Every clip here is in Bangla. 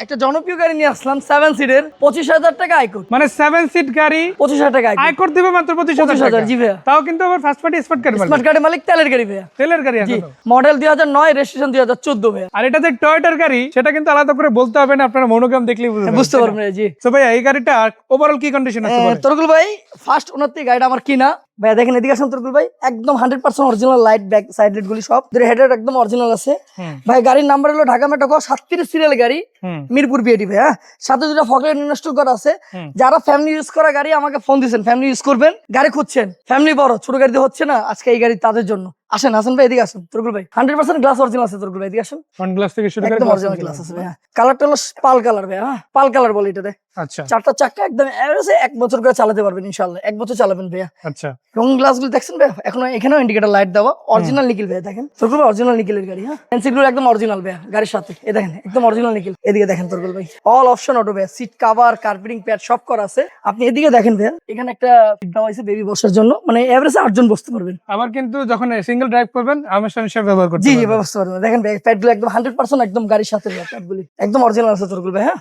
একটা জনপ্রিয় গাড়ি নিয়ে আসলাম 7 সিটের 25,000 টাকা আয়কর। মানে 7 সিট গাড়ি 25,000 টাকা আয়কর দিবে মাত্র 25,000 টাকা। জি ভাইয়া। তাও কিন্তু আবার ফার্স্ট পার্টি স্মার্ট কার্ড মালিক। স্মার্ট কার্ডের মালিক তেলের গাড়ি ভাইয়া। তেলের গাড়ি জি, আছে। মডেল 2009, রেজিস্ট্রেশন 2014 ভাইয়া। আর এটা যে টয়োটার গাড়ি সেটা কিন্তু আলাদা করে বলতে হবে না, আপনারা মনোগ্রাম দেখলেই বুঝতে পারবেন ভাইয়া। জি তো ভাই এই গাড়িটা ওভারঅল কি কন্ডিশন আছে বলেন? তরকুল ভাই ফার্স্ট ওনার থেকে গাড়িটা আমার কিনা ভাইয়া। দেখেন এদিকে আসেন তরকুল ভাই, একদম 100% original light back side light গুলি সব হেডলাইট একদম অরিজিনাল আছে ভাই। গাড়ির নাম্বার হলো ঢাকা মেট্রো 37 সিরিয়াল গাড়ি, মিরপুর বিএডি ভাই। হ্যাঁ, সাথে দুটো ফকলাইট ইনস্টল করা আছে। যারা ফ্যামিলি ইউজ করা গাড়ি আমাকে ফোন দিয়েছেন, ফ্যামিলি ইউজ করবেন, গাড়ি খুঁজছেন, ফ্যামিলি বড় ছোট গাড়িতে হচ্ছে না, আজকে এই গাড়ি তাদের জন্য। আসেন হাসান ভাই, এদিকে আসেন তরকুল ভাই। 100% গ্লাস অরিজিনাল আছে তরকুল ভাই, এদিকে আসেন। ফ্রন্ট গ্লাস থেকে শুরু করে একদম অরিজিনাল গ্লাস আছে ভাই। কালারটা হলো পাল কালার ভাই। হ্যাঁ, পাল কালার বলে এটাতে। আচ্ছা, চারটা চাকা একদম এভারেজে 1 বছর করে চালাতে পারবেন ইনশাআল্লাহ। 1 বছর চালাবেন ভাইয়া। আচ্ছা, রং গ্লাস গুলো দেখছেন ভাই, এখনো এখানেও ইন্ডিকেটর লাইট দেওয়া, অরিজিনাল নিকেল ভাই। দেখেন তরকুল ভাই, অরিজিনাল নিকেলের গাড়ি। হ্যাঁ, এনসি গুলো একদম অরিজিনাল ভাই গাড়ির সাথে। এই দেখেন একদম অরিজিনাল নিকেল। এদিকে দেখেন তরকুল ভাই, অল অপশন অটো ভাই, সিট কভার, কার্পেটিং প্যাড সব করা আছে। আপনি এদিকে দেখেন ভাই, এখানে একটা সিট দেওয়া আছে বেবি বসার জন্য, মানে এভারেজে 8 জন বসতে পারবেন। আবার কিন্তু যখন সিঙ্গেল ড্রাইভ করবেন আমেশন হিসেবে ব্যবহার করতে জি জি, পারবেন। ব্যবস্থা পারবেন। দেখেন ভাই প্যাড গুলো একদম 100% একদম গাড়ির সাথে প্যাড গুলি একদম অরিজিনাল আছে তরকুল ভাই। হ্যাঁ,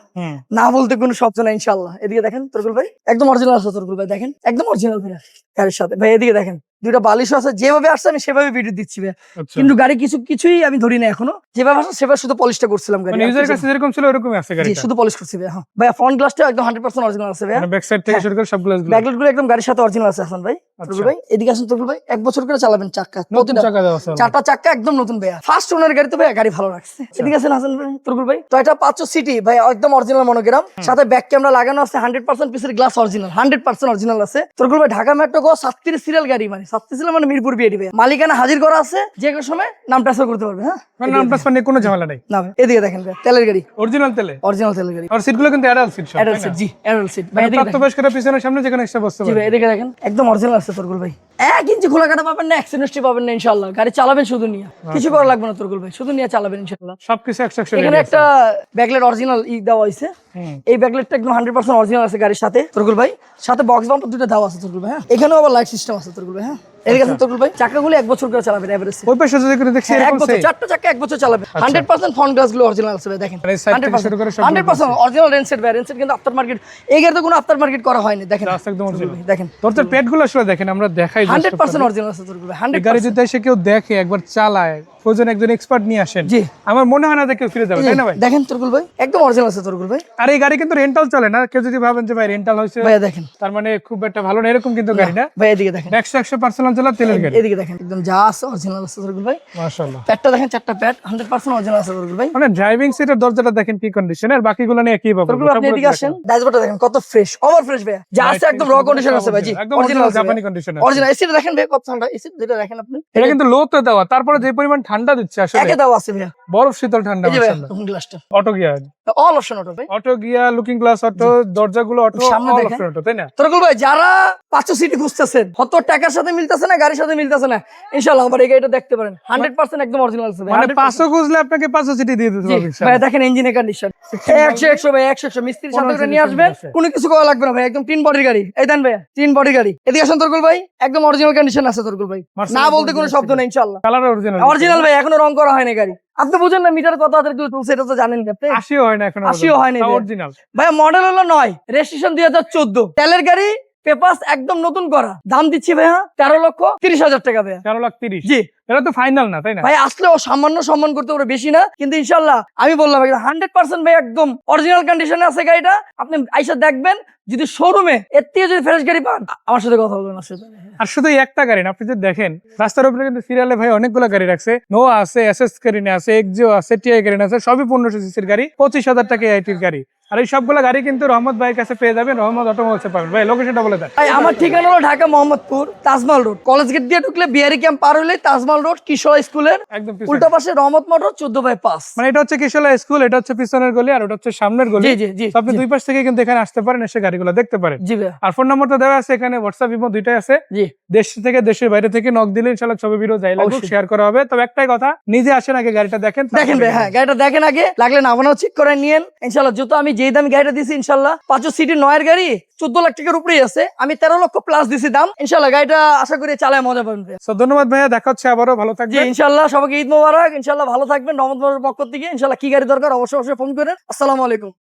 না বলতে কোনো শব্দ নাই ইনশাআল্লাহ। এদিকে দেখেন তরকুল ভাই, একদম অরিজিনাল আছে তরকুল ভাই। দেখেন একদম অরিজিনাল ভাই গাড়ির সাথে ভাই। এদিকে দেখেন দুইটা বালিশও আছে, যেভাবে আসছে আমি সেভাবে ভিডিও দিচ্ছি ভাই। আচ্ছা, কিন্তু গাড়ি কিছুই আমি ধরি না এখনো, যেভাবে আসছে সেভাবে শুধু পলিশটা করছিলাম গাড়ি। মানে ইউজার কাছে যেরকম ছিল ওরকমই আছে জি, গাড়িটা। শুধু পলিশ করছি ভাই। হ্যাঁ ভাই, ফ্রন্ট গ্লাসটা একদম 100% অরিজিনাল আছে ভাই। মানে ব্যাক সাইড থেকে শুরু করে সব গ্লাসগুলো। ব্যাকলাইট গুলো একদম গাড়ির সাথে অরিজিনাল আছে হাসান ভাই। তরকুল ভাই এদিকে আসুন তরকুল ভাই, 1 বছর করে চালাবেন চাকা, নতুন প্রতিটা চাকা দেওয়া আছে। চারটা চাকা একদম নতুন ভাইয়া। ফার্স্ট ওনার গাড়ি তো ভাই, গাড়ি ভালো লাগছে। এদিকে আছেন হাসান ভাই তরকুল ভাই, টয়োটা 500 সিটি ভাই, একদম অরিজিনাল মনোগ্রাম, সাথে ব্যাক ক্যামেরা লাগানো আছে, 100% পিসের গ্লাস অরিজিনাল, 100% অরিজিনাল আছে তরকুল ভাই। ঢাকা মেট্রো 37 সিরিয়াল গাড়ি, মানে 37 সিরিয়াল মানে মিরপুর বিএডি ভাই। মালিকানা হাজির করা আছে, যে কোনো সময় নাম ট্রান্সফার করতে পারবে। হ্যাঁ, মানে নাম ট্রান্সফার নিয়ে কোনো ঝামেলা নাই না ভাই। এদিকে দেখেন ভাই, তেলের গাড়ি, অরিজিনাল তেলে। অরিজিনাল তেলের গাড়ি। আর সিটগুলো কিন্তু অ্যাডাল্ট সিট সব। অ্যাডাল্ট সিট, জি অ্যাডাল্ট সিট ভাই। এদিকে দেখেন, প্রাপ্তবয়স্করা পিছনের সামনে যেখানে এক্সট্রা বসতে জি পারবে। ভাই এদিকে দেখেন একদম অরিজিনাল আছে তরকুল ভাই। 1 ইঞ্চি খোলা কাটা পাবেন না, অ্যাক্সিডেন্ট পাবেন না ইনশাআল্লাহ। গাড়ি চালাবেন শুধু নিয়ে, কিছু করা লাগবে না তরকুল ভাই, শুধু নিয়ে চালাবেন ইনশাআল্লাহ। সবকিছু 100% এখানে একটা ব্যাকলাইট অরিজিনাল দেওয়া হয়েছে। এই ব্যাকলাইটটা একদম 100% অরিজিনাল আছে গাড়ির সাথে তরকুল ভাই। সাথে বক্স বাম্পার দুটো দেওয়া আছে তরকুল ভাই। হ্যাঁ, এখানেও আবার লাইট সিস্টেম আছে তরকুল ভাই। হ্যাঁ, এদিকে আছে তরকুল ভাই, চাকাগুলো 1 বছর করে চালাবেন এভারেজ। ওই পাশে যদি করে দেখছি 1 এরকম বছর, সেই চারটা চাকা 1 বছর চালাবেন। 100% ফ্রন্ট গ্লাস গুলো অরিজিনাল আছে ভাই। দেখেন মানে side থেকে শুরু করে সবগুলো 100% অরিজিনাল রেনসেট ভাই। রেনসেট কিন্তু আফটার মার্কেট, এই গাড়িতে কোনো আফটার মার্কেট করা হয়নি। দেখেন রাস্তা একদম অরিজিনাল। দেখেন তোর পেটগুলো আসলে দেখেন, আমরা দেখাই 100% অরিজিনাল আছে তরকুল ভাই। এই গাড়ি যদি এসে কেউ দেখে একবার চালায়, প্রয়োজন একজন এক্সপার্ট নিয়ে আসেন, জি। আমার মনে হয় না যে কেউ ফিরে যাবে, তাই না ভাই? দেখেন তরকুল ভাই একদম অরিজিনাল আছে তরকুল ভাই। আর এই গাড়ি কিন্তু রেন্টাল চলে না। কেউ যদি ভাবেন যে ভাই রেন্টাল হয়েছে ভাই দেখেন তার মানে খুব একটা ভালো না, এরকম কিন্তু গাড়ি না। ভাই এদিকে দেখেন, 100 পার্সোনাল চলা তেলের গাড়ি। এদিকে দেখেন একদম যা আছে অরিজিনাল আছে তরকুল ভাই। মাশাআল্লাহ, প্যাডটা দেখেন, চারটা প্যাড 100% অরিজিনাল আছে তরকুল ভাই। মানে ড্রাইভিং সিটের দরজাটা দেখেন কি কন্ডিশন, আর বাকিগুলো নিয়ে কি পাবো। তরকুল ভাই আপনি এদিকে আসেন, ড্যাশবোর্ডটা দেখেন কত ফ্রেশ, ওভার ফ্রেশ ভাই। যা আছে একদম র কন্ডিশন আছে ভাই। জি, একদম অরিজিনাল আছে জাপানি কন্ডিশন আছে। অরিজিনাল। এসিটা দেখেন ভাই কত ঠান্ডা, এসি যেটা দেখেন আপনি, এটা কিন্তু লোতে দেওয়া, তারপরে যে পরিমাণ ঠান্ডা দিচ্ছে আসলে একে দাও আছে ভাই। বরফ শীতল ঠান্ডা। এই যে ভাই মাশাআল্লাহ, তখন গ্লাসটা auto gear, all option auto ভাই। Auto gear, looking glass auto, দরজাগুলো অটো, সামনে অল দেখেন। অপশন অটো, তাই না? তরকুল ভাই যারা 500 সিটি খুঁজতেছেন, হয়তো টাকার সাথে মিলতেছে না, গাড়ির সাথে মিলতেছে না, ইনশাআল্লাহ আবার এই গাড়িটা দেখতে পারেন। 100% একদম অরিজিনাল আছে ভাই। মানে 500 খুঁজলে আপনাকে 500 সিটি দিয়ে দিতে জি হবে ভাই। ইনশাআল্লাহ। দেখেন ইঞ্জিনের কন্ডিশন 100 ভাই, 100 মিস্ত্রির সাথে করে নিয়ে আসবেন, কোনো কিছু করা লাগবে না ভাই। একদম 3 বডির গাড়ি। এই দেন ভাই 3 বডির গাড়ি। এদিকে আসেন তরকুল ভাই, একদম অরিজিনাল কন্ডিশন আছে তরকুল ভাই, না বলতে কোনো শব্দ নেই ইনশাআল্লাহ। কালার অরিজিনাল, অরিজিনাল ভাই, এখনো রং করা হয়নি গাড়ি। আপনি বুঝেন না মিটার কত হাজার কিলো তুলছে, এটা তো জানেন আপনি। 80 হয় না এখনো, 80 হয়নি ভাই। অরিজিনাল ভাই মডেল হলো 9, রেজিস্ট্রেশন 2014, তেলের গাড়ি, পেপারস একদম নতুন করা। দাম দিচ্ছি ভাইয়া 13,30,000 টাকা ভাইয়া। 13,30,000। জি এটা তো ফাইনাল না, তাই না? ভাই, আসলেও সামান্য সম্মান করতে পারে, বেশি না। কিন্তু ইনশাল্লাহ আমি বললাম 100% ভাই একদম অরিজিনাল কন্ডিশনে আছে গাড়িটা। আপনি আইসা দেখবেন, যদি শোরুমে এর থেকে যদি ফ্রেশ গাড়ি পান, আমার সাথে কথা বলবেন। আর শুধু এই একটা গাড়ি না, আপনি যদি দেখেন রাস্তার উপরে কিন্তু সিরিয়ালে ভাই অনেকগুলো গাড়ি রাখছে। নোয়া আছে, এসএস কারিনা আছে, এক্সিও আছে, টিআই কারিনা আছে, সবই 1500 সিসির গাড়ি, 25,000 টাকা আইটির গাড়ি। আর এই সবগুলো গাড়ি কিন্তু রহমত ভাইয়ের কাছে পেয়ে যাবেন, রহমত অটোমোবাইলসে পাবেন। ভাই লোকেশনটা বলে দেন। ভাই আমার ঠিকানা হলো Dhaka Mohammadpur Taj Mahal road, college gate দিয়ে ঢুকলে বিহারি ক্যাম্প পার হলে তাজমহল রোড, কিশোর স্কুলের একদম পিছনে। উল্টা পাশে রহমত মোটর 14/5। মানে এটা হচ্ছে কিশোলা স্কুল, এটা হচ্ছে পিছনের গলি, আর ওটা হচ্ছে সামনের গলি। জি জি জি তো আপনি দুই পাশ থেকে কিন্তু এখানে আসতে পারেন, এসে গাড়িগুলো দেখতে পারেন। জি ভাই। আর ফোন নম্বরটা দেওয়া আছে এখানে, হোয়াটসঅ্যাপ ইমো দুইটাই আছে। জি, দেশ থেকে দেশের বাইরে থেকে নক দিলে ইনশাআল্লাহ ছবি ভিডিও যাই লাগবে অবশ্যই। শেয়ার করা হবে। তবে একটাই কথা, নিজে আসেন আগে গাড়িটা দেখেন, দেখেন ভাই। হ্যাঁ, গাড়িটা দেখেন আগে, লাগলে না বানাও চেক করে নিয়েন ইনশাল্লাহ। যত আমি যেই দামি গাড়িটা দিয়েছি ইনশাল্লাহ 500 সিটির 9 এর গাড়ি 14 লাখ টাকার উপরেই আছে, আমি 13 লক্ষ প্লাস দিছি দাম। ইনশাল্লাহ গাড়িটা আশা করি চালায় মজা পাবেন ভাইয়া। So, ধন্যবাদ ভাইয়া, দেখা হচ্ছে আবারও, ভালো জি থাকবেন। ইনশাল্লাহ, সবাইকে ঈদ মোবারক। ইনশাল্লাহ ভালো থাকবেন। রহমত পক্ষ থেকে ইনশাল্লাহ কি গাড়ি দরকার অবশ্যই ফোন করেন। আসসালামু আলাইকুম।